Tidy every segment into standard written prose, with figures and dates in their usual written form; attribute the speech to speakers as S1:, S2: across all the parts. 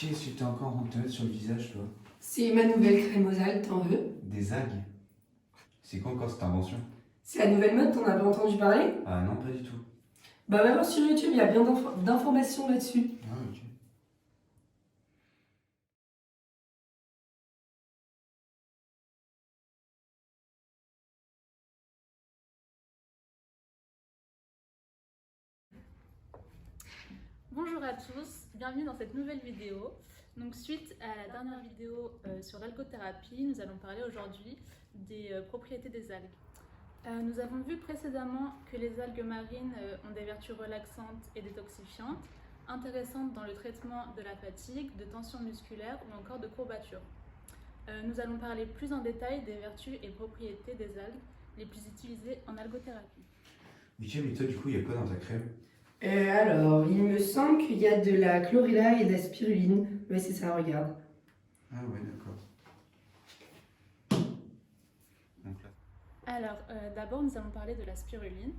S1: Qu'est-ce que t'es encore en train de te mettre sur le visage, toi?
S2: C'est ma nouvelle crème aux algues, t'en veux?
S1: Des algues? C'est quoi encore cette invention?
S2: C'est la nouvelle mode, t'en as pas entendu parler?
S1: Ah non, pas du tout.
S2: Bah va voir sur YouTube, il y a bien d'informations là-dessus.
S1: Ah, ok.
S3: Bonjour à tous, bienvenue dans cette nouvelle vidéo. Donc suite à la dernière vidéo sur l'algothérapie, nous allons parler aujourd'hui des propriétés des algues. Nous avons vu précédemment que les algues marines ont des vertus relaxantes et détoxifiantes, intéressantes dans le traitement de la fatigue, de tension musculaire ou encore de courbatures. Nous allons parler plus en détail des vertus et propriétés des algues les plus utilisées en algothérapie.
S1: Ok, mais toi, du coup, il y a quoi dans ta crème?
S2: Alors, il me semble qu'il y a de la chlorella et de la spiruline. Ouais, c'est ça, regarde.
S1: Ah ouais, d'accord. Donc là.
S3: Alors, d'abord, nous allons parler de la spiruline.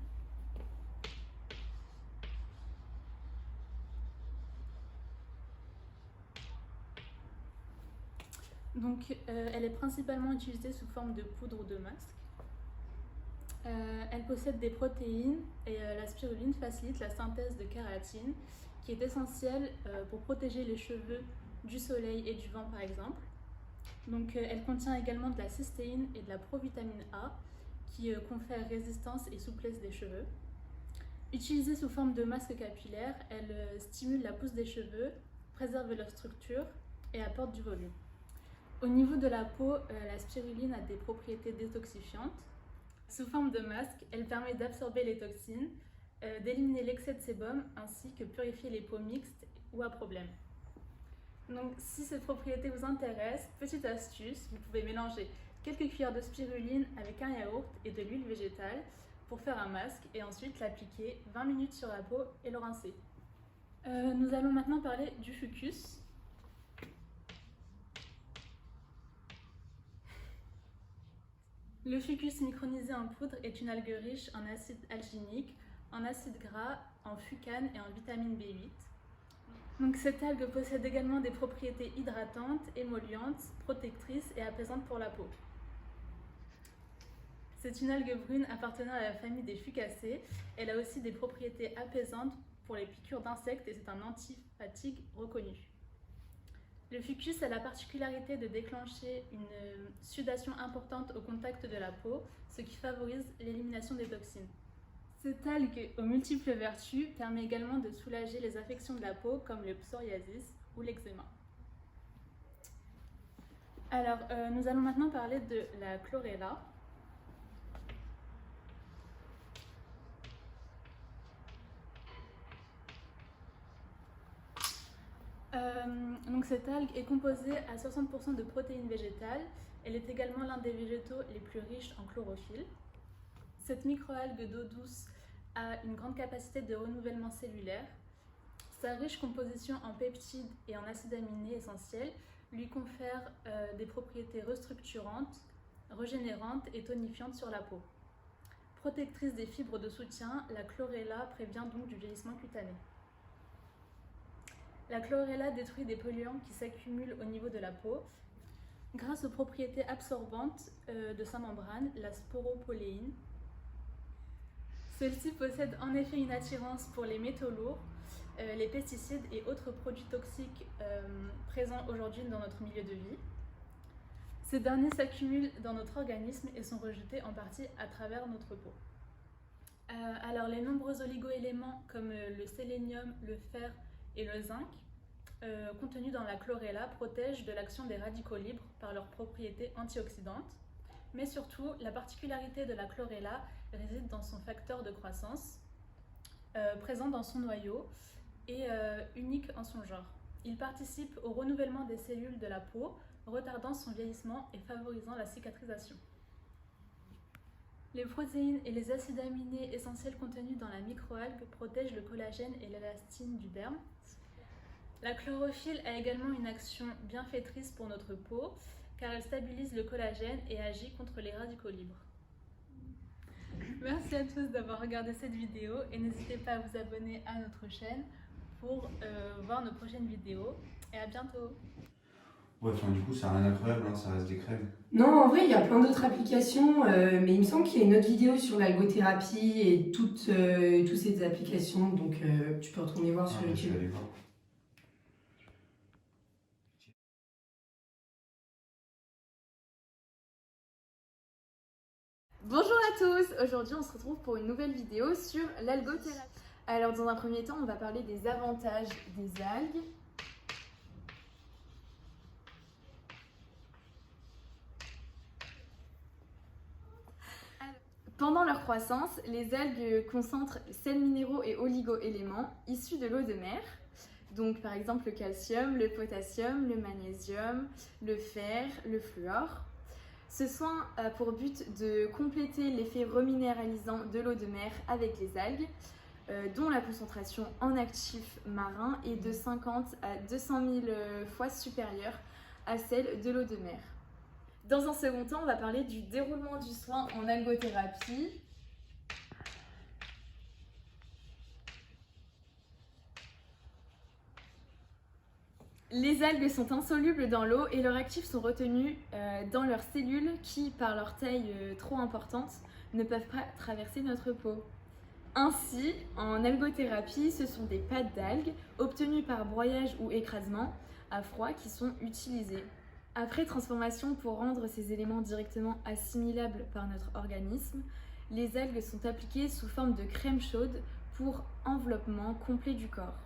S3: Donc, elle est principalement utilisée sous forme de poudre ou de masque. Elle possède des protéines et la spiruline facilite la synthèse de kératine, qui est essentielle pour protéger les cheveux du soleil et du vent, par exemple. Donc, elle contient également de la cystéine et de la provitamine A, qui confère résistance et souplesse des cheveux. Utilisée sous forme de masque capillaire, elle stimule la pousse des cheveux, préserve leur structure et apporte du volume. Au niveau de la peau, la spiruline a des propriétés détoxifiantes. Sous forme de masque, elle permet d'absorber les toxines, d'éliminer l'excès de sébum ainsi que purifier les peaux mixtes ou à problème. Donc, si cette propriété vous intéresse, petite astuce, vous pouvez mélanger quelques cuillères de spiruline avec un yaourt et de l'huile végétale pour faire un masque et ensuite l'appliquer 20 minutes sur la peau et le rincer. Nous allons maintenant parler du fucus. Le fucus micronisé en poudre est une algue riche en acide alginique, en acide gras, en fucane et en vitamine B8. Donc, cette algue possède également des propriétés hydratantes, émollientes, protectrices et apaisantes pour la peau. C'est une algue brune appartenant à la famille des fucacées. Elle a aussi des propriétés apaisantes pour les piqûres d'insectes et c'est un anti-fatigue reconnu. Le fucus a la particularité de déclencher une sudation importante au contact de la peau, ce qui favorise l'élimination des toxines. Cette algue aux multiples vertus permet également de soulager les affections de la peau comme le psoriasis ou l'eczéma. Alors, nous allons maintenant parler de la chlorella. Donc cette algue est composée à 60% de protéines végétales. Elle est également l'un des végétaux les plus riches en chlorophylle. Cette microalgue d'eau douce a une grande capacité de renouvellement cellulaire. Sa riche composition en peptides et en acides aminés essentiels lui confère des propriétés restructurantes, régénérantes et tonifiantes sur la peau. Protectrice des fibres de soutien, la chlorella prévient donc du vieillissement cutané. La chlorella détruit des polluants qui s'accumulent au niveau de la peau. Grâce aux propriétés absorbantes de sa membrane, la sporopoléine. Celle-ci possède en effet une attirance pour les métaux lourds, les pesticides et autres produits toxiques présents aujourd'hui dans notre milieu de vie. Ces derniers s'accumulent dans notre organisme et sont rejetés en partie à travers notre peau. Alors, les nombreux oligoéléments comme le sélénium, le fer et le zinc, contenus dans la chlorella, protègent de l'action des radicaux libres par leurs propriétés antioxydantes. Mais surtout, la particularité de la chlorella réside dans son facteur de croissance, présent dans son noyau et unique en son genre. Il participe au renouvellement des cellules de la peau, retardant son vieillissement et favorisant la cicatrisation. Les protéines et les acides aminés essentiels contenus dans la microalgue protègent le collagène et l'élastine du derme. La chlorophylle a également une action bienfaitrice pour notre peau, car elle stabilise le collagène et agit contre les radicaux libres. Merci à tous d'avoir regardé cette vidéo et n'hésitez pas à vous abonner à notre chaîne pour voir nos prochaines vidéos et à bientôt.
S1: Ouais, enfin, du coup, ça n'a rien d'incroyable, hein, ça reste des crèmes.
S2: Non, en vrai, il y a plein d'autres applications, mais il me semble qu'il y a une autre vidéo sur l'algothérapie et toutes ces applications, donc tu peux retourner voir sur
S1: Ah, je vais
S2: YouTube.
S1: aller voir.
S3: Bonjour à tous, aujourd'hui on se retrouve pour une nouvelle vidéo sur l'algothérapie. Alors dans un premier temps on va parler des avantages des algues. Pendant leur croissance, les algues concentrent sels minéraux et oligo-éléments issus de l'eau de mer. Donc par exemple le calcium, le potassium, le magnésium, le fer, le fluor. Ce soin a pour but de compléter l'effet reminéralisant de l'eau de mer avec les algues, dont la concentration en actifs marins est de 50 à 200 000 fois supérieure à celle de l'eau de mer. Dans un second temps, on va parler du déroulement du soin en algothérapie. Les algues sont insolubles dans l'eau et leurs actifs sont retenus dans leurs cellules qui, par leur taille trop importante, ne peuvent pas traverser notre peau. Ainsi, en algothérapie, ce sont des pâtes d'algues obtenues par broyage ou écrasement à froid qui sont utilisées. Après transformation pour rendre ces éléments directement assimilables par notre organisme, les algues sont appliquées sous forme de crème chaude pour enveloppement complet du corps.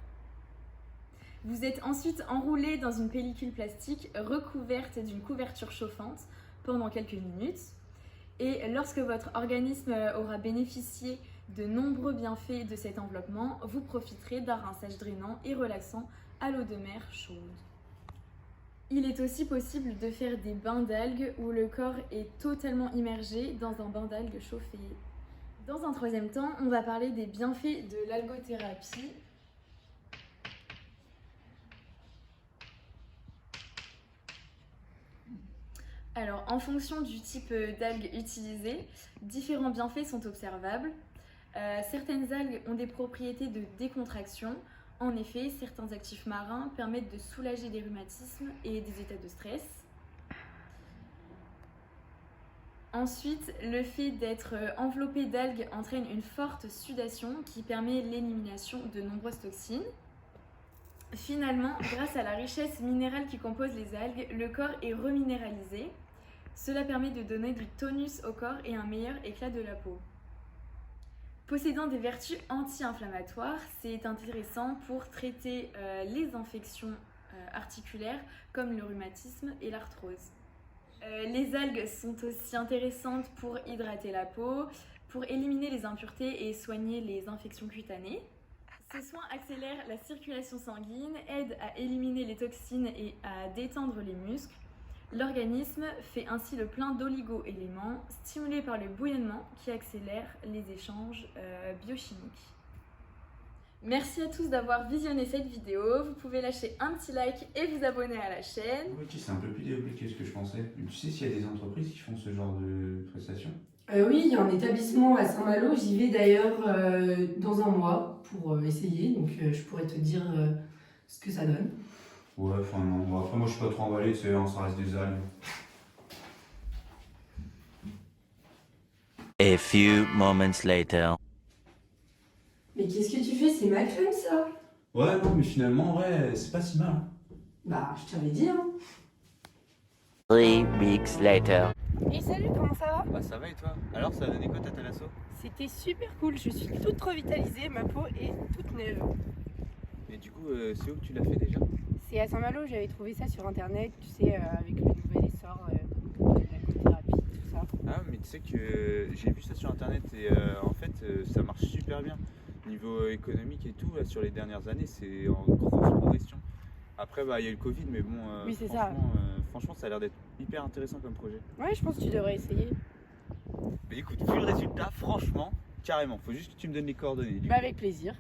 S3: Vous êtes ensuite enroulé dans une pellicule plastique recouverte d'une couverture chauffante pendant quelques minutes. Et lorsque votre organisme aura bénéficié de nombreux bienfaits de cet enveloppement, vous profiterez d'un rinçage drainant et relaxant à l'eau de mer chaude. Il est aussi possible de faire des bains d'algues où le corps est totalement immergé dans un bain d'algues chauffé. Dans un troisième temps, on va parler des bienfaits de l'algothérapie. Alors, en fonction du type d'algues utilisées, différents bienfaits sont observables. Certaines algues ont des propriétés de décontraction. En effet, certains actifs marins permettent de soulager les rhumatismes et des états de stress. Ensuite, le fait d'être enveloppé d'algues entraîne une forte sudation qui permet l'élimination de nombreuses toxines. Finalement, grâce à la richesse minérale qui compose les algues, le corps est reminéralisé. Cela permet de donner du tonus au corps et un meilleur éclat de la peau. Possédant des vertus anti-inflammatoires, c'est intéressant pour traiter les infections articulaires comme le rhumatisme et l'arthrose. Les algues sont aussi intéressantes pour hydrater la peau, pour éliminer les impuretés et soigner les infections cutanées. Ce soin accélère la circulation sanguine, aide à éliminer les toxines et à détendre les muscles. L'organisme fait ainsi le plein d'oligo-éléments stimulés par le bouillonnement qui accélère les échanges biochimiques. Merci à tous d'avoir visionné cette vidéo. Vous pouvez lâcher un petit like et vous abonner à la chaîne.
S1: Ok, c'est un peu plus développé que ce que je pensais. Tu sais s'il y a des entreprises qui font ce genre de prestations?
S2: Oui, il y a un établissement à Saint-Malo, j'y vais d'ailleurs dans un mois pour essayer, donc je pourrais te dire ce que ça donne.
S1: Ouais, enfin non. Bon, après, moi je suis pas trop emballé, tu sais, hein, ça reste des algues.
S4: A few moments later.
S2: Mais qu'est-ce que tu fais? C'est ma crème ça?
S1: Ouais, non, mais finalement, ouais, c'est pas si mal. Hein.
S2: Bah, je t'avais dit, hein.
S4: 3 weeks later.
S5: Et salut, comment ça va?
S6: Bah ça va et toi? Alors ça a donné quoi ta thalasso?
S5: C'était super cool, je suis toute revitalisée, ma peau est toute neuve.
S6: Et du coup c'est où que tu l'as fait déjà?
S5: C'est à Saint-Malo, j'avais trouvé ça sur internet, tu sais, avec le nouvel essor de l'algothérapie, tout ça.
S6: Ah mais tu sais que j'ai vu ça sur internet et en fait ça marche super bien. Niveau économique et tout, là, sur les dernières années c'est en grosse progression. Après bah il y a eu le Covid mais bon
S5: Oui, c'est ça.
S6: Franchement ça a l'air d'être hyper intéressant comme projet.
S5: Ouais, je pense que tu devrais essayer.
S6: Mais écoute, vu le résultat, franchement, carrément, faut juste que tu me donnes les coordonnées.
S5: Bah avec plaisir.